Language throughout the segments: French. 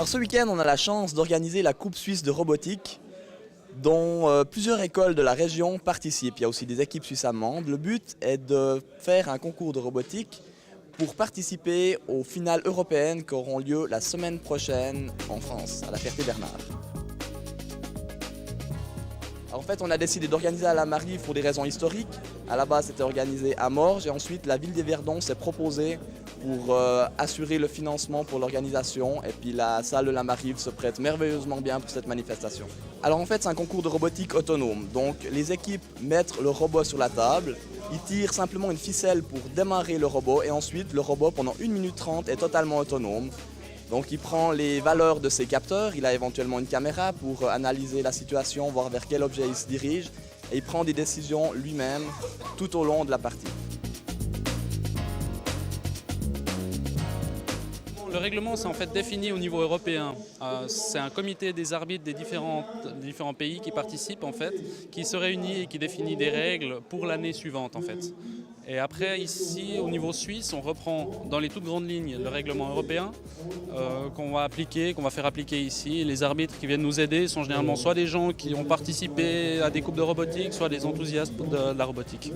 Alors ce week-end, on a la chance d'organiser la Coupe suisse de robotique dont plusieurs écoles de la région participent. Il y a aussi des équipes suisses allemandes. Le but est de faire un concours de robotique pour participer aux finales européennes qui auront lieu la semaine prochaine en France, à la Ferté-Bernard. En fait, on a décidé d'organiser à la Marive pour des raisons historiques. À la base, c'était organisé à Morges et ensuite la ville d'Yverdon s'est proposée pour assurer le financement pour l'organisation. Et puis la salle de la Marive se prête merveilleusement bien pour cette manifestation. Alors en fait, c'est un concours de robotique autonome. Donc les équipes mettent le robot sur la table, ils tirent simplement une ficelle pour démarrer le robot et ensuite le robot pendant 1 minute 30 est totalement autonome. Donc il prend les valeurs de ses capteurs, il a éventuellement une caméra pour analyser la situation, voir vers quel objet il se dirige et il prend des décisions lui-même tout au long de la partie. Le règlement, c'est en fait défini au niveau européen. C'est un comité des arbitres des différents pays qui participent en fait, qui se réunit et qui définit des règles pour l'année suivante en fait. Et après ici, au niveau suisse, on reprend dans les toutes grandes lignes le règlement européen qu'on va faire appliquer ici. Et les arbitres qui viennent nous aider sont généralement soit des gens qui ont participé à des coupes de robotique, soit des enthousiastes de la robotique.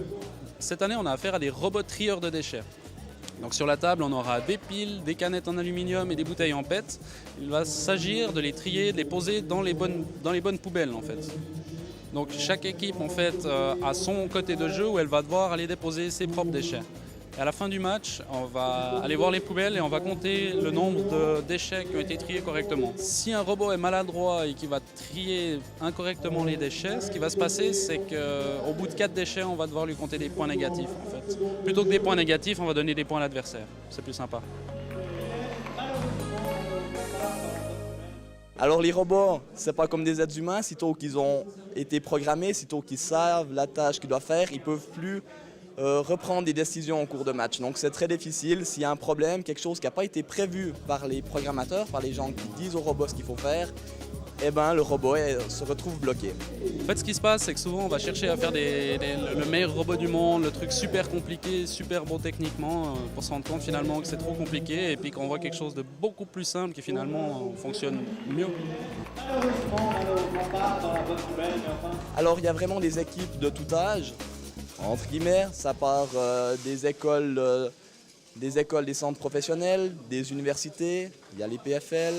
Cette année, on a affaire à des robots trieurs de déchets. Donc sur la table, on aura des piles, des canettes en aluminium et des bouteilles en PET. Il va s'agir de les trier, de les poser dans les bonnes poubelles en fait. Donc chaque équipe en fait a son côté de jeu où elle va devoir aller déposer ses propres déchets. Et à la fin du match, on va aller voir les poubelles et on va compter le nombre de déchets qui ont été triés correctement. Si un robot est maladroit et qu'il va trier incorrectement les déchets, ce qui va se passer, c'est qu'au bout de 4 déchets, on va devoir lui compter des points négatifs en fait. Plutôt que des points négatifs, on va donner des points à l'adversaire. C'est plus sympa. Alors les robots, c'est pas comme des êtres humains, sitôt qu'ils ont été programmés, sitôt qu'ils savent la tâche qu'ils doivent faire, ils peuvent plus reprendre des décisions en cours de match. Donc c'est très difficile. S'il y a un problème, quelque chose qui n'a pas été prévu par les programmateurs, par les gens qui disent au robot ce qu'il faut faire, eh ben, le robot se retrouve bloqué. En fait, ce qui se passe, c'est que souvent on va chercher à faire le meilleur robot du monde, le truc super compliqué, super beau techniquement, pour se rendre compte finalement que c'est trop compliqué et puis qu'on voit quelque chose de beaucoup plus simple qui finalement fonctionne mieux. Alors il y a vraiment des équipes de tout âge. Entre guillemets, ça part des écoles, des centres professionnels, des universités, il y a les PFL,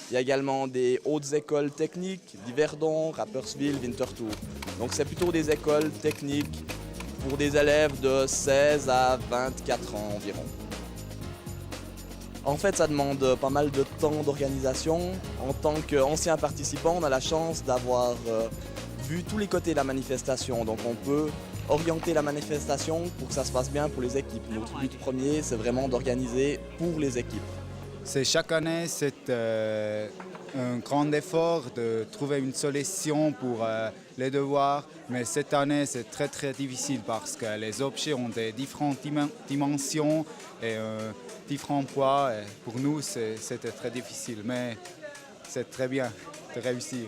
il y a également des hautes écoles techniques, d'Yverdon, Rapperswil, Winterthur. Donc c'est plutôt des écoles techniques pour des élèves de 16 à 24 ans environ. En fait, ça demande pas mal de temps d'organisation. En tant qu'ancien participant, on a la chance d'avoir vu tous les côtés de la manifestation. Donc on peut orienter la manifestation pour que ça se passe bien pour les équipes. Notre but premier, c'est vraiment d'organiser pour les équipes. Chaque année, c'est un grand effort de trouver une solution pour les devoirs. Mais cette année, c'est très difficile parce que les objets ont des différentes dimensions et différents poids. Et pour nous, c'était très difficile. Mais c'est très bien de réussir.